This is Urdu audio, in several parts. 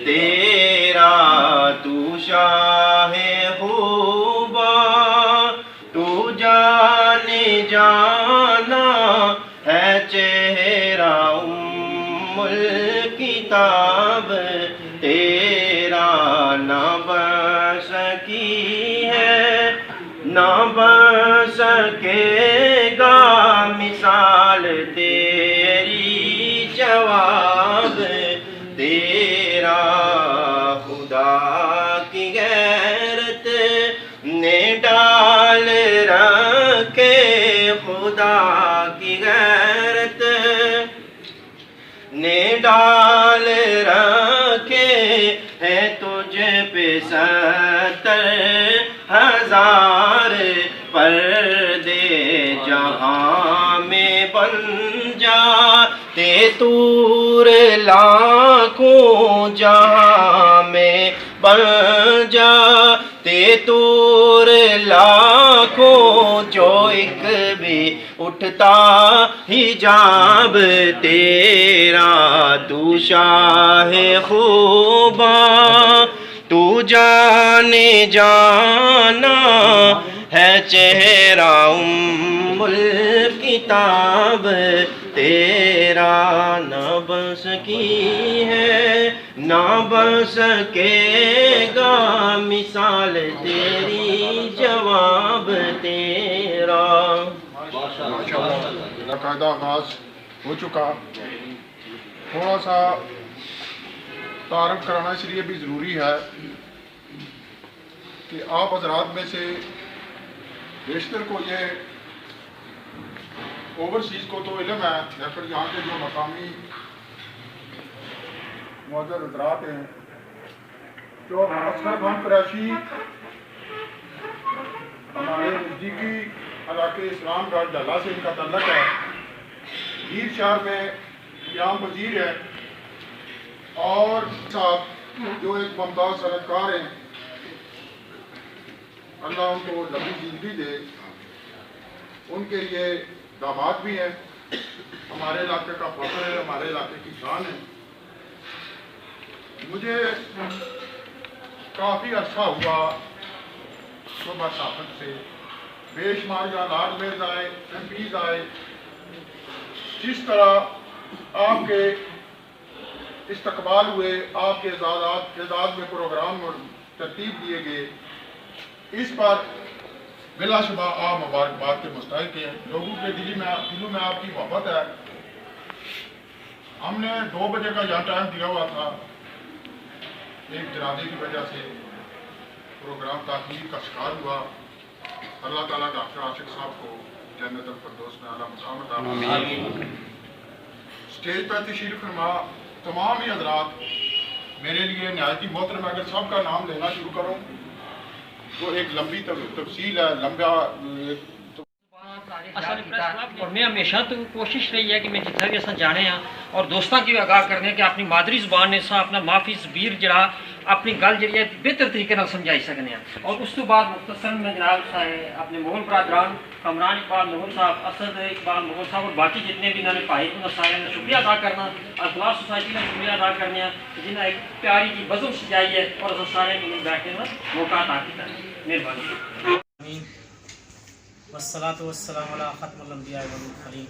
تیرا تو شاہ خوبا تو جانے جانا ہے چہرہ الکتاب تیرا نہ بن سکی ہے نہ بن سکے گا مثال تیری جواب تیرا خدا کی غیرت نے ڈال رکھے خدا کی غیرت نے ڈال رکھے ہے تجھ پہ 70,000 پردے جہاں میں بن جاتے طور لاکھوں جہاں میں بن جاتے طور لاکھوں جو ایک بھی اٹھتا حجاب تیرا تو شاہ خوبا تو جانے جانا ہے چہرہ الکتاب تیرا نہ بن سکی ہے نہ بن سکے گا مثال تیری جواب تیرا. باقاعدہ آغاز ہو چکا. تھوڑا سا تعارف کرانا اس لیے بھی ضروری ہے کہ آپ حضرات میں سے بیشتر کو یہ اوورسیز کو تو علم ہے یا پھر یہاں کے جو مقامی معزز حضرات ہیں جو اصغر قریشی ہمارے نزدیکی علاقے اسلام گڑھ ڈھلا سے ان کا تعلق ہے. ہیر شہر میں قیام پذیر ہے اور صاحب جو ایک ممتاز صنعتکار ہیں اللہ ان کو لمبی زندگی دے. ان کے لیے داماد بھی ہیں. ہمارے علاقے کا فخر ہے ہمارے علاقے کی شان ہے. مجھے کافی عرصہ ہوا صبح صاحب سے بے شمار یہاں لارڈ میرز آئے ایم پیز آئے. جس طرح آپ کے استقبال ہوئے آپ کے اعزاز میں پروگرام ترتیب دیے گئے اس پر بلا شبہ آپ مبارکباد کے مستحق ہیں. لوگوں کے دلوں میں آپ کی محبت ہے. ہم نے 2 بجے کا یہاں ٹائم دیا ہوا تھا. ایک جنازے کی وجہ سے پروگرام تاخیر کا شکار ہوا. اللہ تعالیٰ ڈاکٹر عاشق صاحب کو جنت الفردوس میں اعلیٰ مقام عطا فرمائے. اسٹیج پر تشریف فرما تمام ہی حضرات میرے لیے نہایت ہی محترم. اگر سب کا نام لینا شروع کروں تو ایک لمبی تفصیل ہے لمبا. اور میں ہمیشہ تو کوشش رہی ہے کہ میں جتنا بھی اصل جانے ہاں اور دوستوں کی بھی آگاہ کرنے کہ اپنی مادری زبان نے سا اپنا معافی زبیر جڑا اپنی گل جی ہے بہتر طریقے سمجھائی سکنے ہیں. اور اس تو بعد مختصر میں جناب اپنے مغل برادران کمران اقبال مغل صاحب اسد اقبال مغل صاحب اور باقی جتنے بھی انہوں نے پائے انہوں سارے نے شکریہ ادا کرنا. اخلاق سوسائٹی نے شکریہ ادا کرنے ہیں جنہیں ایک پیاری کی بزم سجائی ہے اور سارے بیٹھنے کا موقع عطا کیا ہے. مہربانی. والصلاة والسلام علی ختم الانبیاء والمرسلین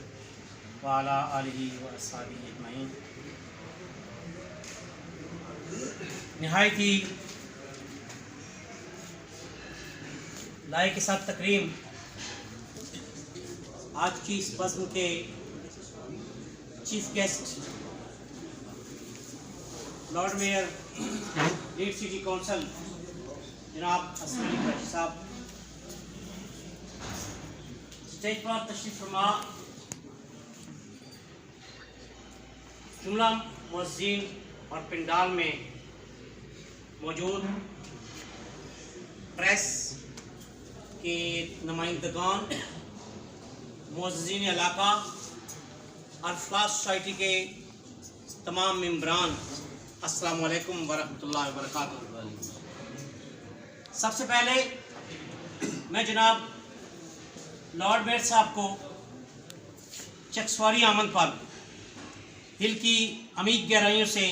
وعلی آلہ واصحابہ اجمعین. نہایت ہی لائق کے ساتھ تکریم آج کی اس بزم کے chief guest lord mayor Leeds city council جناب اصغر صاحب اسٹیج پر تشریف فرما. جملہ مؤذین اور پنڈال میں موجود پریس کے نمائندگان معززین علاقہ اور فلاس سوسائٹی کے تمام ممبران السلام علیکم ورحمۃ اللہ وبرکاتہ. سب سے پہلے میں جناب لارڈ مئیر صاحب کو چکسواری آمد پر دل کی عمیق گہرائیوں سے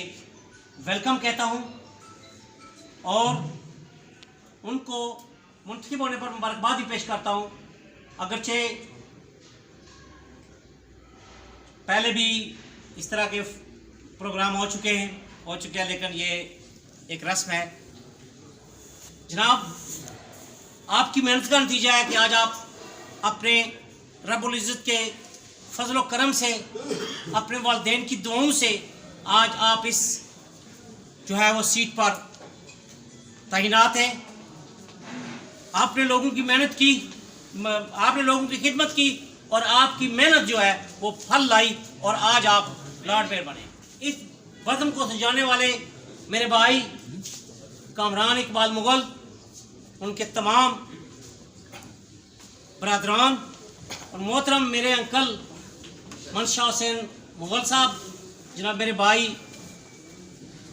ویلکم کہتا ہوں اور ان کو منتخب ہونے پر مبارکباد بھی پیش کرتا ہوں. اگرچہ پہلے بھی اس طرح کے پروگرام ہو چکے ہیں لیکن یہ ایک رسم ہے. جناب آپ کی محنت کا نتیجہ ہے کہ آج آپ اپنے رب العزت کے فضل و کرم سے اپنے والدین کی دعاؤں سے آج آپ اس جو ہے وہ سیٹ پر تعینات ہیں. آپ نے لوگوں کی محنت کی, آپ نے لوگوں کی خدمت کی اور آپ کی محنت جو ہے وہ پھل لائی اور آج آپ لارڈ مئیر بنے. اس بزم کو سجانے والے میرے بھائی کامران اقبال مغل, ان کے تمام برادران اور محترم میرے انکل منشا حسین مغل صاحب, جناب میرے بھائی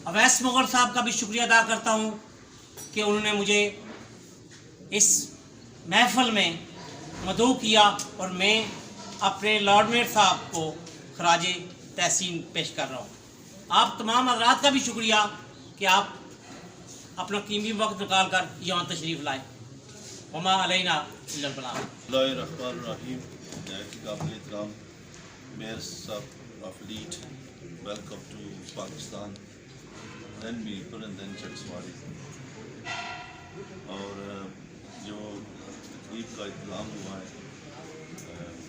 اویس مغل صاحب کا بھی شکریہ ادا کرتا ہوں کہ انہوں نے مجھے اس محفل میں مدعو کیا اور میں اپنے لارڈ مئیر صاحب کو خراج تحسین پیش کر رہا ہوں. آپ تمام حضرات کا بھی شکریہ کہ آپ اپنا قیمتی وقت نکال کر یہاں تشریف لائے. وما علینا الا البلاغ. بسم اللہ الرحمن الرحیم. قابل احترام مئیر صاحب of Leeds, welcome to Pakistan, then Mirpur and then Chakswari. اور جو تقریب کا اہتمام ہوا ہے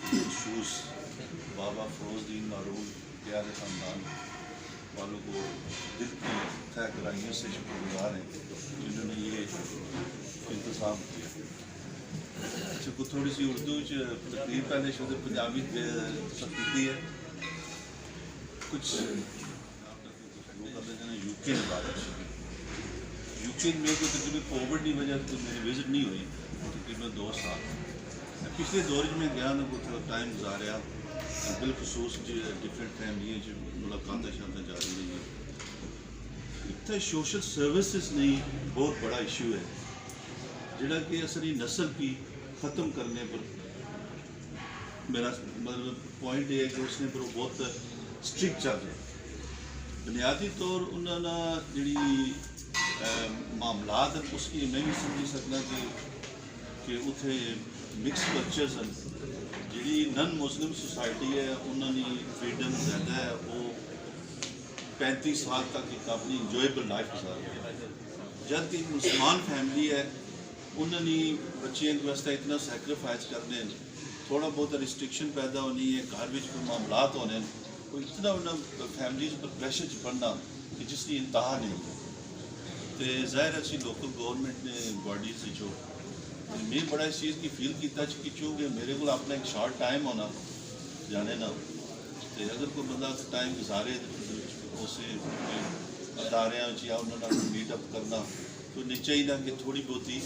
خصوص بابا فروز الدین معروف پیارے خاندان والوں کو دل کی تہ گہرائیوں سے شکر گزار ہیں جنہوں نے یہ انتظام کیا. اچھا کو تھوڑی سی اردو تقریب پہلے شد پنجابی سکتی ہے کچھ یو کے میں کوئی تقریباً کووڈ کی وجہ سے میری وزٹ نہیں ہوئی تقریباً 2 سال. پچھلے دور میں گیا نا کو تھوڑا ٹائم گزاریا بالخصوص ڈفرینٹ فیملیاں ملاقاتیں شامل جاری رہی ہیں. اتنے سوشل سروسز نہیں بہت بڑا ایشو ہے جڑا کہ اصلی نسل کی ختم کرنے پر میرا مطلب پوائنٹ یہ ہے کہ اس نے پر بہت اسٹرکٹ چل رہے. بنیادی طور انہوں نے جڑی معاملات ہیں اس کی میں بھی سمجھ سکنا کہ اتنے مکس کلچرز ہیں. جی نن مسلم سوسائٹی ہے انہوں نے فریڈم زیادہ ہے, وہ 35 سال تک ایک اپنی انجوائبل لائف گزار رہے ہیں. جب کہ مسلمان فیملی ہے انہوں نے بچیاں کے واسطے اتنا سیکریفائز کرنے, تھوڑا بہت ریسٹرکشن پیدا ہونی ہے, گھر میں کوئی معاملات ہونے, کوئی اتنا انہیں فیملیز پر پریشر پڑنا کہ جس کی انتہا نہیں ہے. تو ظاہر ہے اسی لوکل گورنمنٹ نے باڈیز جو میں بڑا اس چیز کی فیل کیتا کہ چونکہ میرے کو اپنا ایک شارٹ ٹائم ہونا جانے نا, تو اگر کوئی بندہ ٹائم گزارے اسے ادارے یا انہوں نے میٹ اپ کرنا تو نہیں چاہیے نا کہ تھوڑی بہت ہی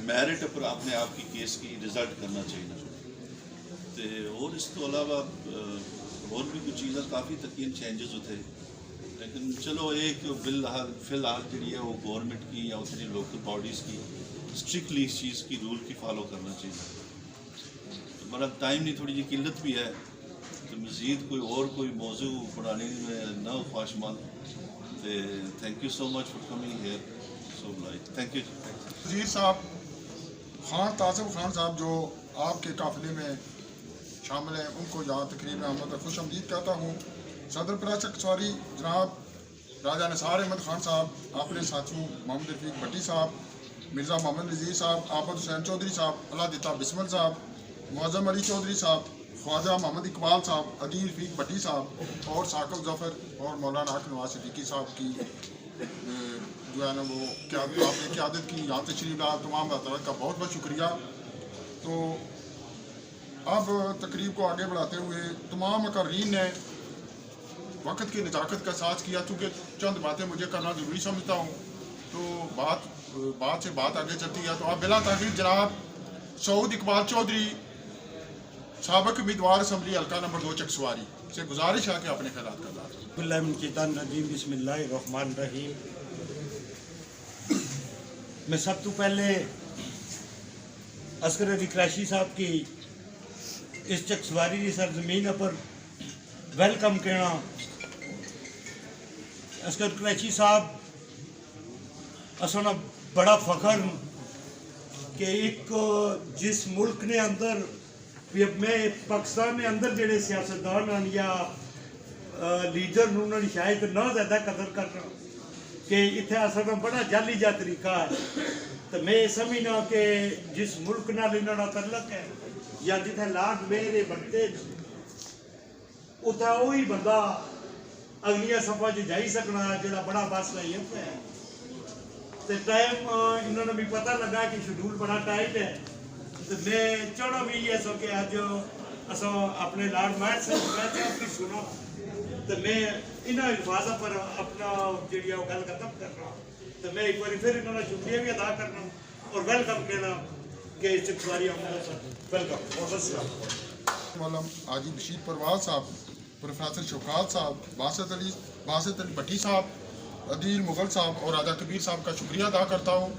میرٹ پر اپنے آپ کی کیس کی رزلٹ کرنا چاہیے. تو اور اس تو علاوہ اور بھی کچھ چیزیں کافی تقریباً چینجز ہوتے, لیکن چلو ایک فی الحال جڑی ہے وہ گورنمنٹ کی یا اتنی لوکل باڈیز کی اسٹرکٹلی اس چیز کی رول کی فالو کرنا چاہیے. ہمارا ٹائم نہیں تھوڑی جی قلت بھی ہے تو مزید کوئی موضوع پڑھانے میں نہ خواہشمند. Thank you so much for coming here. So like thank you. وزیر صاحب خان تعصب خان صاحب جو آپ کے قافلے میں شامل ہیں ان کو یہاں تقریب میں آمد خوش آمدید کہتا ہوں. صدر پرا چکسواری جناب راجہ نثار احمد خان صاحب, اپنے ساتھیوں محمد رفیق بٹی صاحب, مرزا محمد نذیر صاحب, آبد حسین چودھری صاحب, اللہ دتا بسمل صاحب, معظم علی چودھری صاحب, خواجہ محمد اقبال صاحب, عدی رفیق بٹی صاحب اور ثاقب ظفر اور مولانا حق نواز صدیقی صاحب کی جو ہے نا وہ آپ نے قیادت کی یہاں تشریف لایا. تمام حضرات کا بہت بہت شکریہ. تو اب تقریب کو آگے بڑھاتے ہوئے تمام مقررین نے وقت کی نزاکت کا ساتھ کیا, چونکہ چند باتیں مجھے کرنا ضروری سمجھتا ہوں تو بات سے بات آگے چلتی ہے. تو اب بلا تاخیر جناب سعود اقبال چودھری سابق امیدوار اسمبلی حلقہ نمبر 2 چکسواری سے گزارش ہے کہ اپنے خیالات کا اظہار کریں. اللہ من الشیطان الرجیم. بسم اللہ الرحمن الرحیم. میں سب تو پہلے اصغر علی قریشی صاحب کی اس چکسواری کی سرزمین پر ویلکم کہنا اصغر قریشی صاحب اصل بڑا فخر کہ ایک جس ملک نے اندر میں پاکستان نے اندر جڑے سیاستدان ہیں یا لیڈر انہوں نے شاید نہ زیادہ قدر کرنا کہ اتنے اصل بڑا جعلی جا طریقہ ہے. تو میں سمجھنا کہ جس ملک نال انہوں کا تعلق ہے یا جتنے لارڈ مئیر بنتے اتنا وہی بندہ اگلیاں صفحہ جو جائی سکنا جڑا بڑا بس نہیں ہے. تو ٹائم انہوں نے بھی پتہ لگا کہ شیڈول بڑا ٹائٹ ہے. تو میں چاہنا بھی یہ سو کہ اج اصل اپنے لارڈ مئیر سے بھی سنا تو میں انہوں الفاظ پر اپنا جڑی وہ گل ختم کرنا. تو میں ایک بار پھر انہوں نے شکریہ بھی ادا کرنا اور ویلکم کہنا کہ چکسواری ویلکم. مولانا حاجی بشیر پروان صاحب، پروفیسر شوکات صاحب، باسط علی بھٹی صاحب، عدیل مغل صاحب اور راجہ کبیر صاحب کا شکریہ ادا کرتا ہوں.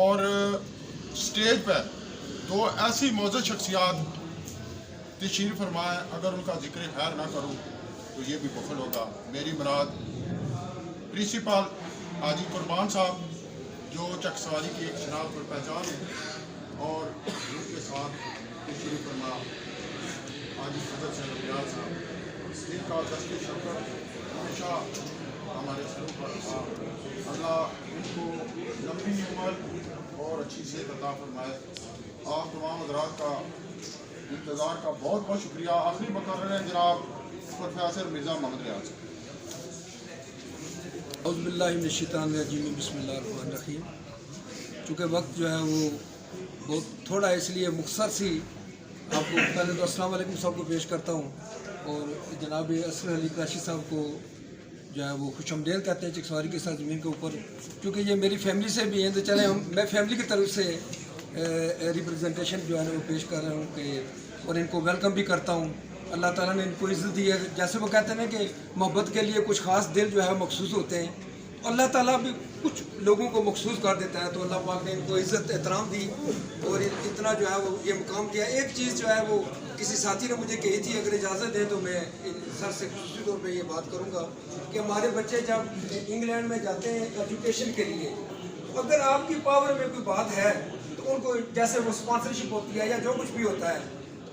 اور اسٹیج پہ دو ایسی معزز شخصیات تشریف فرمائیں، اگر ان کا ذکر خیر نہ کروں تو یہ بھی بخل ہوگا. میری مراد پرنسپل حاجی قربان صاحب جو چکسواری کی ایک شناخت اور پہچان ہے، اور ان کے ساتھ تشریف فرما حاجی صدر سے روپیال صاحب، ان کا دست شکر ہمیشہ ہمارے سروں پر تھا. اللہ ان کو لمبی عمر اور اچھی صحت عطا فرمائے. آپ تمام حضرات کا انتظار کا بہت بہت شکریہ. آخری مقرر ہیں جناب پروفیسر مرزا محمد ریاض. اعوذ باللہ من الشیطان الرجیم، بسم اللہ الرحمن الرحیم. چونکہ وقت جو ہے وہ بہت تھوڑا ہے، اس لیے مختصر سی آپ کو پہلے تو السلام علیکم صاحب کو پیش کرتا ہوں، اور جناب اصغر علی قریشی صاحب کو جو ہے وہ خوش آمدید کہتے ہیں چکسواری کے ساتھ زمین کے اوپر. کیونکہ یہ میری فیملی سے بھی ہیں تو چلیں میں فیملی کی طرف سے ریپرزنٹیشن جو ہے نا وہ پیش کر رہا ہوں کہ اور ان کو ویلکم بھی کرتا ہوں. اللہ تعالیٰ نے ان کو عزت دی ہے. جیسے وہ کہتے ہیں کہ محبت کے لیے کچھ خاص دل جو ہے مخصوص ہوتے ہیں، اللہ تعالیٰ بھی کچھ لوگوں کو مخصوص کر دیتا ہے. تو اللہ پاک نے ان کو عزت احترام دی اور اتنا جو ہے وہ یہ مقام دیا. ایک چیز جو ہے وہ کسی ساتھی نے مجھے کہی تھی، اگر اجازت دیں تو میں سر سے خصوصی طور پہ یہ بات کروں گا کہ ہمارے بچے جب انگلینڈ میں جاتے ہیں ایجوکیشن کے لیے، اگر آپ کی پاور میں کوئی بات ہے تو ان کو جیسے وہ اسپانسرشپ ہوتی ہے یا جو کچھ بھی ہوتا ہے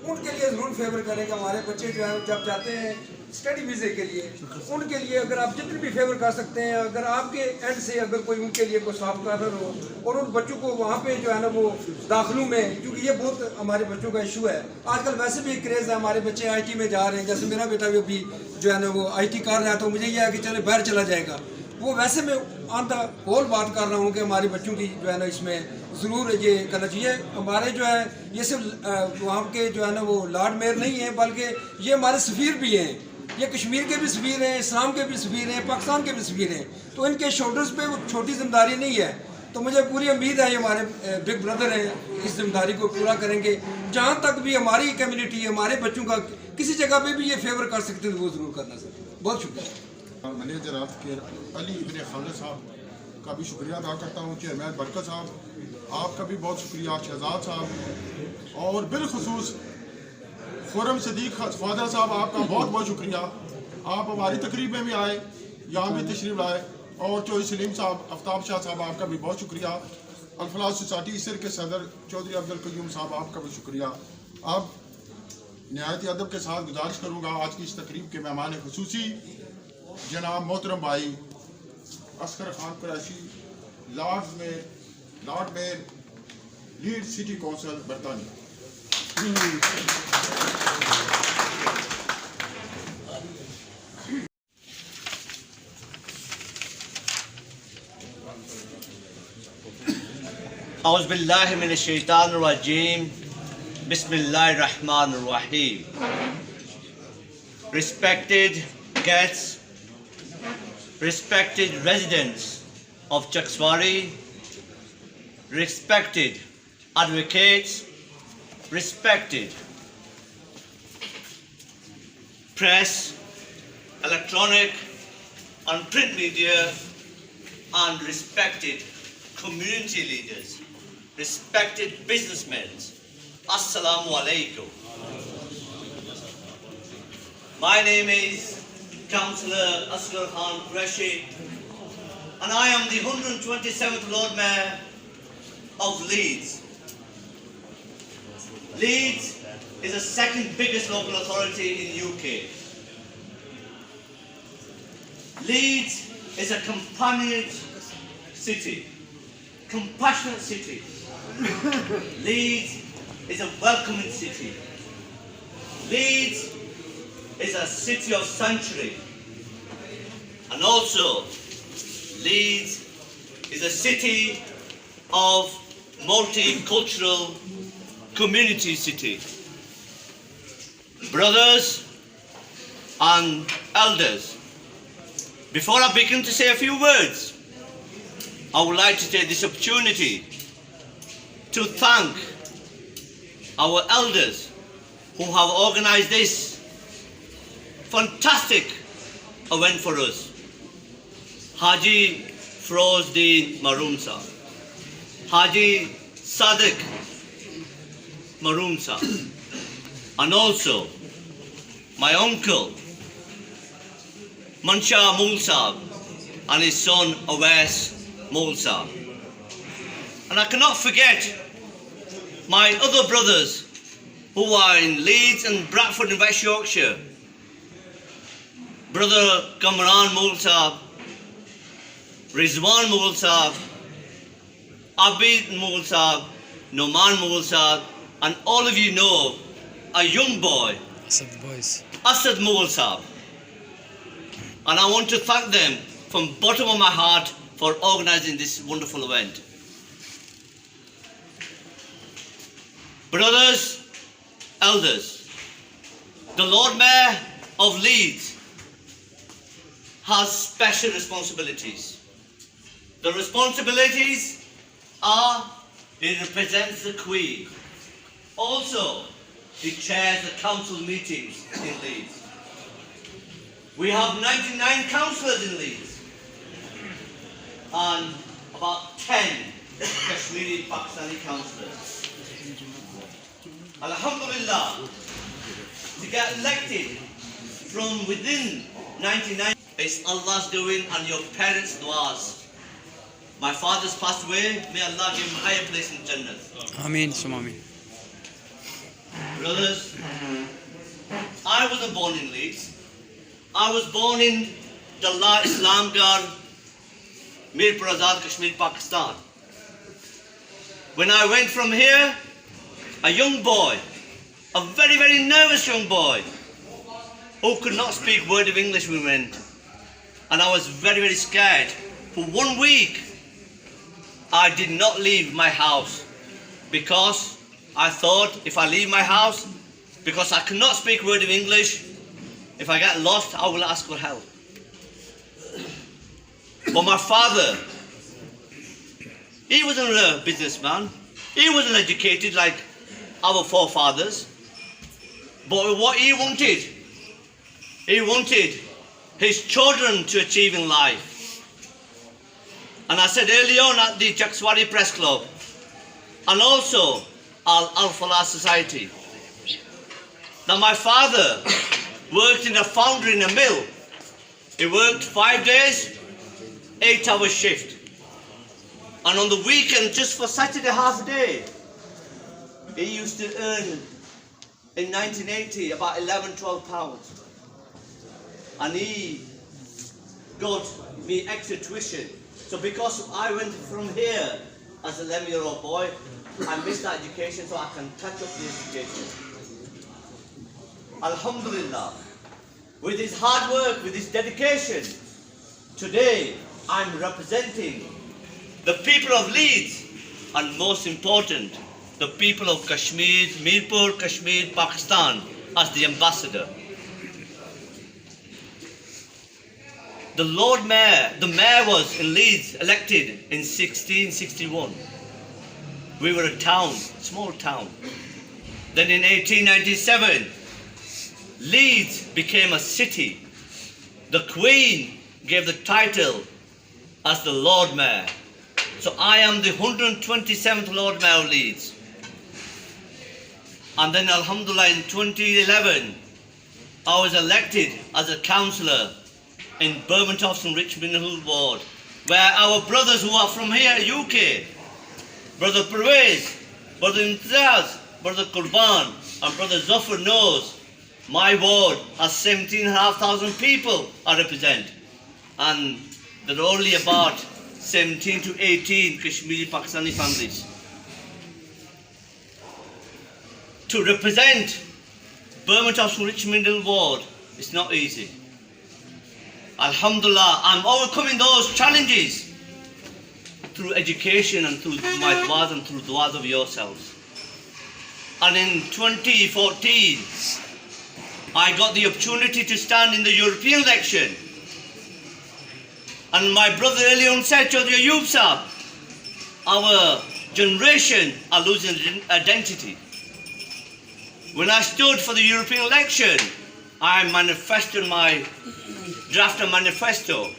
ان کے لیے ضرور فیور کریں کہ ہمارے بچے جو ہے جب جاتے ہیں اسٹڈی ویزے کے لیے، ان کے لیے اگر آپ جتنی بھی فیور کر سکتے ہیں، اگر آپ کے اینڈ سے اگر کوئی ان کے لیے کوئی سافٹ کارنر ہو اور ان بچوں کو وہاں پہ جو ہے نا وہ داخلوں میں، کیونکہ یہ بہت ہمارے بچوں کا ایشو ہے آج کل. ویسے بھی ایک کریز ہے، ہمارے بچے آئی ٹی میں جا رہے ہیں. جیسے میرا بیٹا بھی ابھی جو ہے نا وہ آئی ٹی کر رہا ہے، تو مجھے یہ ہے کہ چلے باہر چلا جائے گا. وہ ویسے میں آن دا ہول بات کر رہا ہوں کہ ہمارے بچوں کی جو ہے نا اس میں ضرور یہ کرنا چاہیے. ہمارے جو ہے یہ صرف وہاں کے جو ہے نا وہ لارڈ مئیر نہیں ہیں، بلکہ یہ ہمارے سفیر بھی ہیں. یہ کشمیر کے بھی سفیر ہیں، اسلام کے بھی سفیر ہیں، پاکستان کے بھی سفیر ہیں. تو ان کے شولڈرز پہ وہ چھوٹی ذمہ داری نہیں ہے. تو مجھے پوری امید ہے یہ ہمارے بگ بردر ہیں، اس ذمہ داری کو پورا کریں گے. جہاں تک بھی ہماری کمیونٹی ہمارے بچوں کا کسی جگہ پہ بھی یہ فیور کر سکتے ہیں وہ ضرور کرنا سر. بہت شکریہ. منیجر علی ابن خالد صاحب کا بھی شکریہ ادا کرتا ہوں. چیئرمین برکت صاحب آپ کا بھی بہت شکریہ. شہزاد صاحب اور بالخصوص خرم صدیق فادر صاحب آپ کا بہت بہت شکریہ. آپ ہماری تقریب میں بھی آئے، یہاں بھی تشریف لائے. اور چودھری سلیم صاحب، آفتاب شاہ صاحب آپ کا بھی بہت شکریہ. الفلاح سوسائٹی سر کے صدر چودھری عبدالقیوم صاحب آپ کا بھی شکریہ. اب نہایت ادب کے ساتھ گزارش کروں گا آج کی اس تقریب کے مہمان خصوصی جناب محترم بھائی Asghar Khan Qureshi, lord mayor Leeds city council برطانیہ. اعوذ باللہ من الشیطان الرجیم، بسم اللہ الرحمن الرحیم. Respected guests, respected residents of Chaksovari, respected advocates, respected press, electronic and print media, and respected community leaders, respected businessmen, Assalamu alaikum. My name is Councillor Asghar Quraishi, and I am the 127th Lord Mayor of Leeds. Leeds is the second biggest local authority in the UK. Leeds is a compassionate city. Leeds is a welcoming city. Leeds is a city of sanctuary. And also, Leeds is a city of multicultural community city. Brothers and elders, before I begin to say a few words, I would like to take this opportunity to thank our elders who have organized this fantastic event for us. Haji Frozdeen Maroon Sahab, Haji Sadiq Maroon Sahab, and also my uncle Mansha Mool Sahab and his son Awais Mool Sahab. And I cannot forget my other brothers who are in Leeds and Bradford and West Yorkshire. Brother Kamran Mool Sahab, Rizwan Mool Sahab, Abid Mool Sahab, Noman Mool Sahab, and all of you know a young boy, Asad Mool Sahab. And I want to thank them from the bottom of my heart for organizing this wonderful event. Brothers, elders, the Lord Mayor of Leeds has special responsibilities. The responsibilities are, he represents the Queen. Also, he chairs the council meetings in Leeds. We have 99 councillors in Leeds and about 10 Kashmiri Pakistani councillors. Alhamdulillah, to get elected from within 99 is Allah's doing and your parents' du'as. My father's passed away, may Allah give him a higher place in Jannah. Ameen, Ameen. Brothers, I wasn't born in Leeds. I was born in Dallar Islamgarh, Meerpur Azad Kashmir, Pakistan. When I went from here, a young boy, a very, very nervous young boy, who could not speak a word of English, we went. And I was very, very scared. For 1 week, I did not leave my house because I thought if I leave my house, because I cannot speak a word of English, if I get lost, I will ask for help. But my father, he wasn't a businessman. He wasn't educated like our forefathers. But what he wanted his children to achieve in life. And I said earlier on at the Chuksoari Press Club, and also Al-Falah Society, that my father worked in a foundry in a mill. He worked 5 days, 8-hour shift. And on the weekend, just for Saturday half a day, he used to earn, in 1980, about 11-12 pounds. And he got me extra tuition. So because I went from here as a 11-year-old boy, I missed that education, so I can catch up the education. Alhamdulillah, with his hard work, with his dedication, today I'm representing the people of Leeds, and most important, the people of Kashmir, Mirpur, Kashmir, Pakistan, as the ambassador. The mayor was in Leeds elected in 1661. We were a town, small town. Then in 1897, Leeds became a city. The Queen gave the title as the Lord Mayor. So I am the 127th Lord Mayor of Leeds. And then Alhamdulillah in 2011, I was elected as a councillor in Bermontoft and Richmond Hill Ward, where our brothers who are from here, UK, Brother Pervez, Brother Imtiaz, Brother Qurban, and Brother Zafar knows my ward has 17,500 people I represent, and there are only about 17 to 18 Kashmiri Pakistani families. To represent Bermontoft and Richmond Hill Ward is not easy. Alhamdulillah, I'm overcoming those challenges through education and through my du'as and through du'as of yourselves. And in 2014, I got the opportunity to stand in the European election. And my brother Elion said, Chaudhry Ayub Sahab, our generation are losing identity. When I stood for the European election, I manifested my draft a manifesto,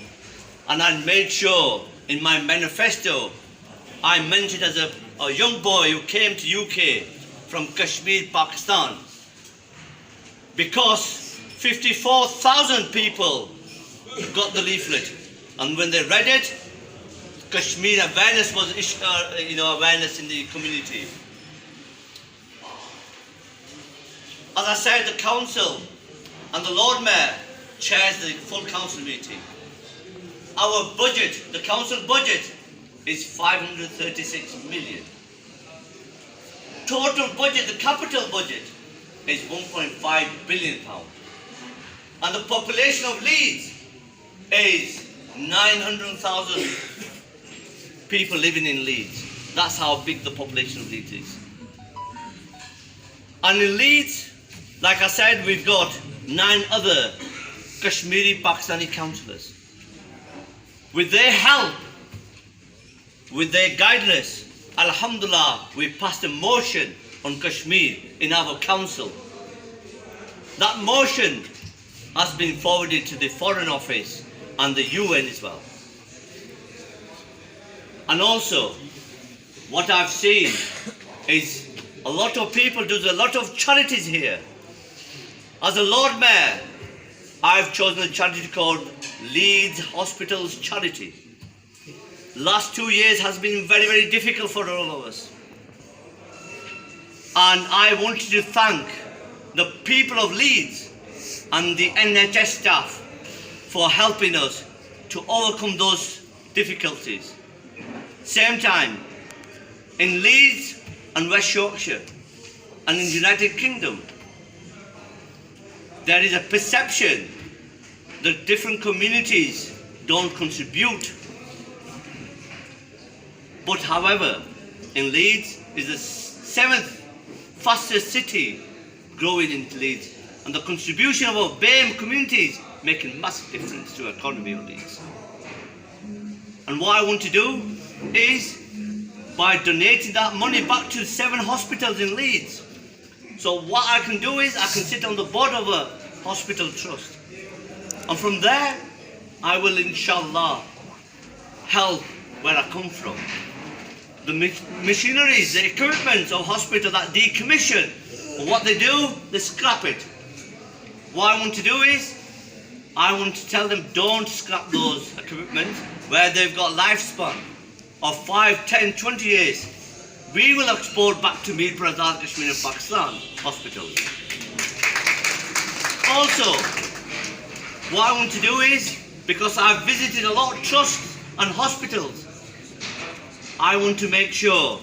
and I made sure in my manifesto I mentioned as a young boy who came to UK from Kashmir, Pakistan, because 54,000 people got the leaflet, and when they read it, Kashmir awareness was awareness in the community. As I said, the council and the Lord Mayor chairs the full council meeting. Our budget, the council budget, is 536 million. Total budget, the capital budget, is 1.5 billion pounds. And the population of Leeds is 900,000 people living in Leeds. That's how big the population of Leeds is. And in Leeds, like I said, we've got 9 other Kashmiri Pakistani councillors. With their help, with their guidance, Alhamdulillah, we passed a motion on Kashmir in our council. That motion has been forwarded to the Foreign Office and the UN as well. And also, what I've seen is a lot of people do a lot of charities here. As a Lord Mayor, I've chosen a charity called Leeds Hospitals Charity. Last 2 years has been very, very difficult for all of us. And I wanted to thank the people of Leeds and the NHS staff for helping us to overcome those difficulties. Same time, in Leeds and West Yorkshire and in the United Kingdom, there is a perception that different communities don't contribute. But however, in Leeds is the 7th fastest city growing in Leeds, and the contribution of our BAME communities making massive difference to the economy of Leeds. And what I want to do is, by donating that money back to 7 hospitals in Leeds, so what I can do is I can sit on the board of a hospital trust, and from there I will inshallah help where I come from. The machineries, the equipment of hospital that decommission, what they do, they scrap it. What I want to do is, I want to tell them don't scrap those equipment where they've got lifespan of 5, 10, 20 years. We will export back to Meerpur, Azad Kashmir and Pakistan hospitals. Also, what I want to do is, because I've visited a lot of trusts and hospitals, I want to make sure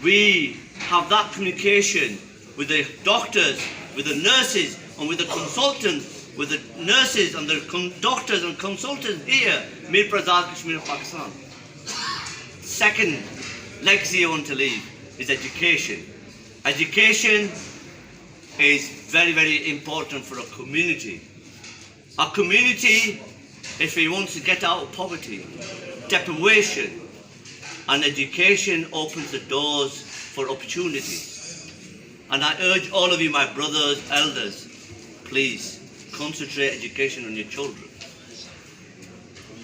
we have that communication with the doctors, with the nurses, and with the consultants, with the nurses and the doctors and consultants here, Meerpur, Azad Kashmir and Pakistan. Second legacy I want to leave is education. Education is very, very important for a community. A community, if it wants to get out of poverty, deprivation, and education opens the doors for opportunities. And I urge all of you, my brothers, elders, please concentrate education on your children.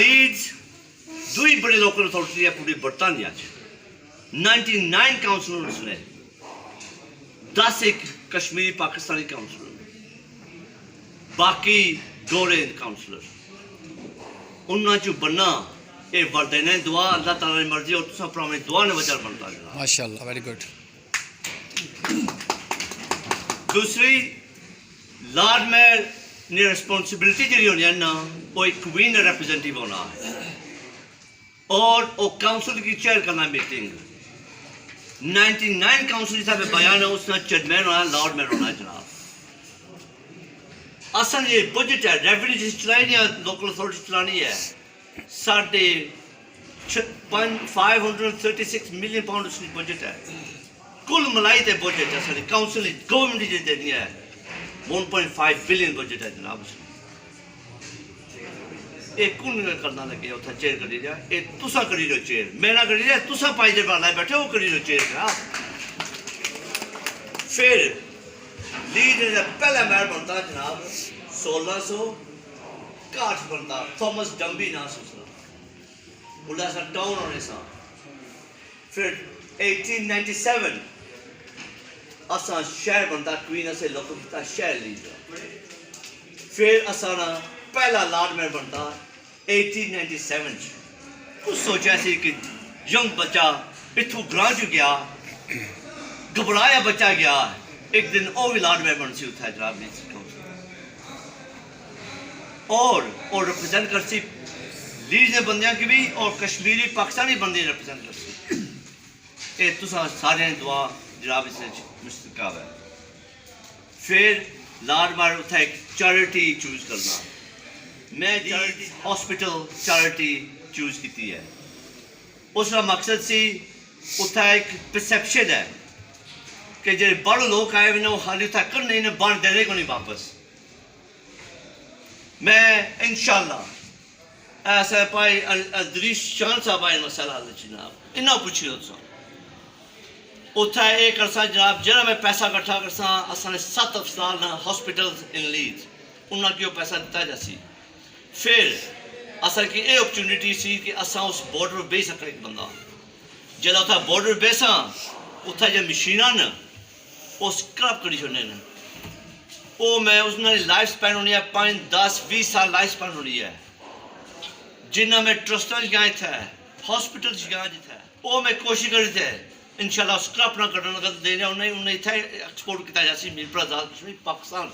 Leeds دوئی بڑی لوکل اتھارٹی ہے پوری برطانیہ 99 کاؤنسلر اس نے 10 ایک کشمیری پاکستانی کاؤنسلر باقی ڈورے کاؤنسلر انہاں چو بننا اے والدین دعا اللہ تعالیٰ نے مرضی اور تساں پرانے دعا نے وجہ بنتا جناب ماشاءاللہ ویری گڈ. دوسری لارڈ میں نے ریسپانسبلٹی جی ہونی ہے نا وہ ایک کوین ریپرزینٹیو ہونا ہے اور وہ کاؤنسل کی چیئر کرنا میٹنگ 99 کاؤنسل صاحب بیان ہے اس نے چیئرمین ہونا ہے لارڈ میں ہونا ہے جناب. اصل یہ بجٹ ہے ریونیو جس چلانی ہے لوکل اتھارٹی چلانی ہے 536 ملین پاؤنڈ اس کی بجٹ ہے کل ملائی تے بجٹ ہے ساری کاؤنسل گورنمنٹ جی دینی ہے 1.5 بلین بجٹ ہے جناب اس یہ کون کرنا لگے اتنا چیئر کری رہا یہ تسا کری رہو چیئر میں نہ کری رہا تسا پائی دے والا بیٹھے وہ کری رہو چیئر جناب. پھر لیڈ نے پہلا مہر بنتا جناب 1660 بنتا تھامس ڈمبی نا سوچنا بولا سا ٹاؤن ہونے سا. پھر 1897 اساں شہر بنتا کوئین اسے لوکل کتا شہر لیڈ. پھر اساں پہلا لارڈ مہر بنتا 1897 کچھ سوچا سی کہ ینگ بچہ اتھو گراں جو گیا گھبرایا بچہ گیا ایک دن او بھی لارڈ مہر بن سی اتھا جناب لیڈز اور ریپرزینٹ کر سی لیڈز نے بندیاں کی بھی اور کشمیری پاکستانی بندے ریپرزینٹ کر سی. اے تساں سارے دعا جناب اس نے مستقاب ہے. پھر لارڈ مہر اتھا ایک چیریٹی چوز کرنا میں ہاسپٹل چیریٹی چوز کیتی ہے. اس کا مقصد سی اتھا ایک پرسیپشن ہے کہ جی بڑے لوگ آئے ہوئے وہ خالی اتھا کرنے انہیں بان دینے کو نہیں واپس. میں انشاءاللہ ایسا پائی ادریس شان صاحب آئے مسئلہ حل جناب انہوں پوچھی ہوتا اتھا ایک کرسا جناب جنہاں میں پیسہ کٹھا کرسا اساں نے 7 افسران ہاسپٹلز ان لیڈز انہاں کی وہ پیسہ دیتا جاسی. پھر اصل کی اے اپرچونٹی سی کہ اساں اس بارڈر بے سکتے ایک بندہ جلہ اتھا بارڈر بے ساں اتھا جو مشینہ نا وہ سکراب کری چھوڑنے نا وہ میں اس نے لائف سپین ہونی ہے 5 10 20 سال لائف سپین ہونی ہے جنہاں میں ٹرسٹر جگہ تھا ہاسپٹل جگہ جتا ہے وہ میں کوشش کری تھے انشاءاللہ سکراب نہ کرنا لگا دینے انہیں تھا ایکسپورٹ کیتا جاسی میرپور آزاد کشمیر پاکستان.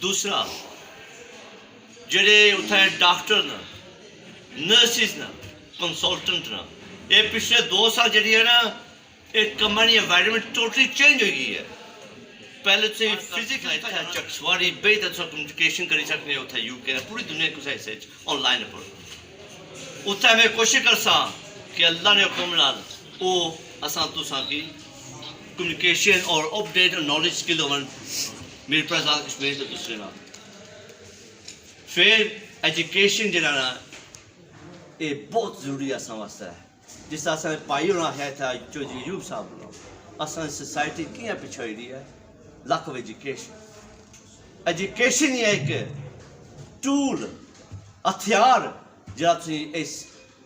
دوسرا جڑے اتھا ڈاکٹر نا نرسز نا کنسلٹنٹ نا یہ پچھلے 2 سال جڑی ہے نا ایک کمپنی انوائرمنٹ ٹوٹلی چینج ہوئی گئی ہے. پہلے سے فزیکل تھا چکسواری بہتر سے کمیونیکیشن کری سکتے اتھا یو کے پوری دنیا کو سے آن لائن پر اتھا میں کوشش کرسا کہ اللہ نے حکم نال او اساں تساں کی کمیونیکیشن اور اپڈیٹ اور نالج سکل ہون میرپور آزاد کشمیر سے دوسرے نام. پھر ایجوکیشن جڑا نا یہ بہت ضروری اساں واسطے ہے. جس طرح اساں پائی ہونا ہے تھا جو ایوب صاحب ہونا اساں سوسائٹی کیاں پچھائی رہی ہے lack of education. ایجوکیشن ہی ایک ٹول ہتھیار جہاں تھی اس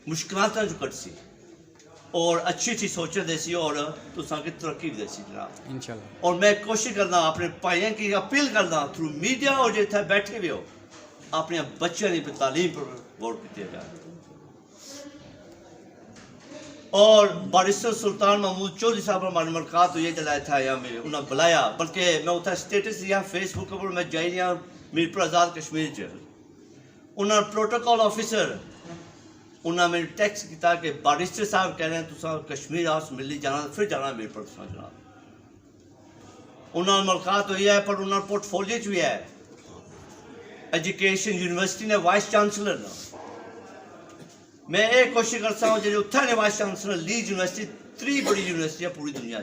مشکلات جو کٹ سی اور اچھی اچھی سوچیں دے سی اور تساں کی ترقی دے سی جناب انشاءاللہ. اور میں کوشش کرنا اپنے پائیاں کی اپیل کرنا تھرو میڈیا اور جتنے بیٹھے ہوئے ہو اپنے بچوں کی تعلیم پر غور کیا جائے. اور بارسٹر سلطان محمود چودھری صاحب ہماری ملاقات ہوئی جلائے تھا یہاں میں انہوں نے بلایا بلکہ میں اتنا سٹیٹس دیا فیس بک پر میں جائی رہا میرپور آزاد کشمیر انہوں نے پروٹوکول آفیسر انہوں نے میرے ٹیکسٹ کیا کہ بارسٹر صاحب کہہ رہے ہیں تساں کشمیر ہاؤس ملی جانا پھر جانا میرپور تساں جناب. انہوں نے ملاقات ہوئی ہے پر انہوں نے پورٹ فولیو بھی ہے ایجوکیشن یونیورسٹی نے وائس چانسلر نا میں ایک کوشش کرتا ہوں جی اتھا نے وائس چانسلر لیڈز یونیورسٹی 3 بڑی یونیورسٹی ہے پوری دنیا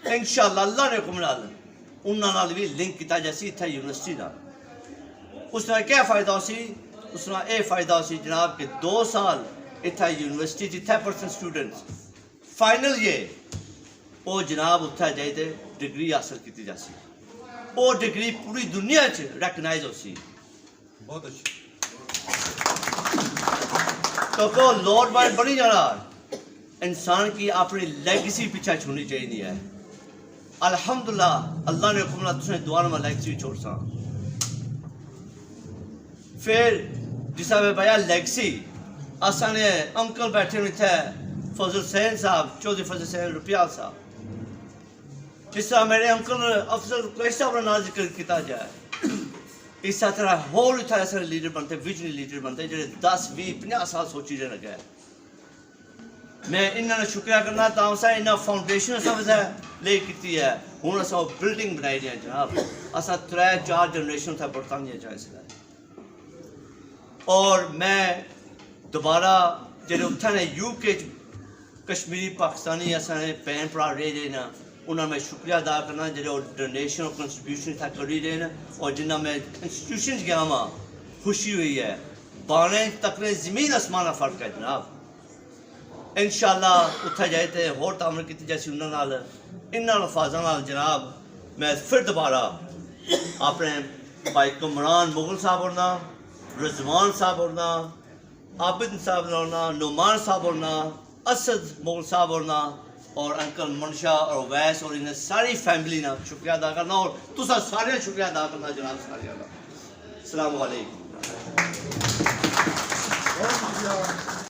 انشاءاللہ اللہ نے حکم نال انہوں نے بھی لنک کیا جیسی اتھا یونیورسٹی نال. اس نے کیا فائدہ ہو سی اس نے یہ فائدہ ہو سی جناب کہ 2 سال اتھا یونیورسٹی 10% اسٹوڈنٹس فائنل یہ وہ جناب اتھا جائے تھے ڈگری حاصل کی جا سی. وہ ڈگری پوری دنیا ریکگنائز ہو سی. بہت اچھی تو لارڈ بائٹ بنی جانا انسان کی اپنی لیگسی پیچھا چھوڑنی چاہیے ہے. الحمدللہ اللہ نے حکم تُسے دعا میں لیگسی چھوڑ سا. پھر جس میں بھایا لیگسی اساں نے انکل بیٹھے ہوئے تھے فضل حسین صاحب, چودھری فضل حسین روپیال صاحب. جس طرح میرے انکل افضل قریشی صاحب کا نام ذکر کیا جائے, اس طرح ہول ایسے لیڈر بنتے, ویژنری لیڈر بنتے جڑے 10 20 50 سال سوچی رہے لگے. میں انہوں نے شکریہ کرنا تا سا انہاں فاؤنڈیشن سب لے کی ہے. ہوں اصا بلڈنگ بنائی رہے ہیں جناب. اصا 3-4 جنریشن تھا برطانیہ جائے اس لئے. اور میں دوبارہ جڑے اتنے نے یو کے کشمیری پاکستانی اصا نے بہن بھرا رہے رہے نا, انہوں میں شکریہ ادا کرنا جڑے وہ ڈونیشن اور کنٹریبیوشن تھا کری رہے نا. اور جنہ میں انسٹیٹیوشن گیا ہاں خوشی ہوئی ہے. بانے تقریر زمین آسمان کا فرق ہے جناب. انشاءاللہ اتھا جائے تھے اور تعمیر کی جیسی انہوں نے الفاظوں جناب میں پھر دوبارہ اپنے بھائی کمران مغل صاحب ہونا, رضوان صاحب ہونا, عابد صاحب ہونا, نعمان صاحب ہونا, اسد مغل صاحب ہونا, اور انکل منشا اور ویس اور انہیں ساری فیملی نے شکریہ ادا کرنا. اور تسا سارے شکریہ ادا کرنا جناب سارے. السلام علیکم.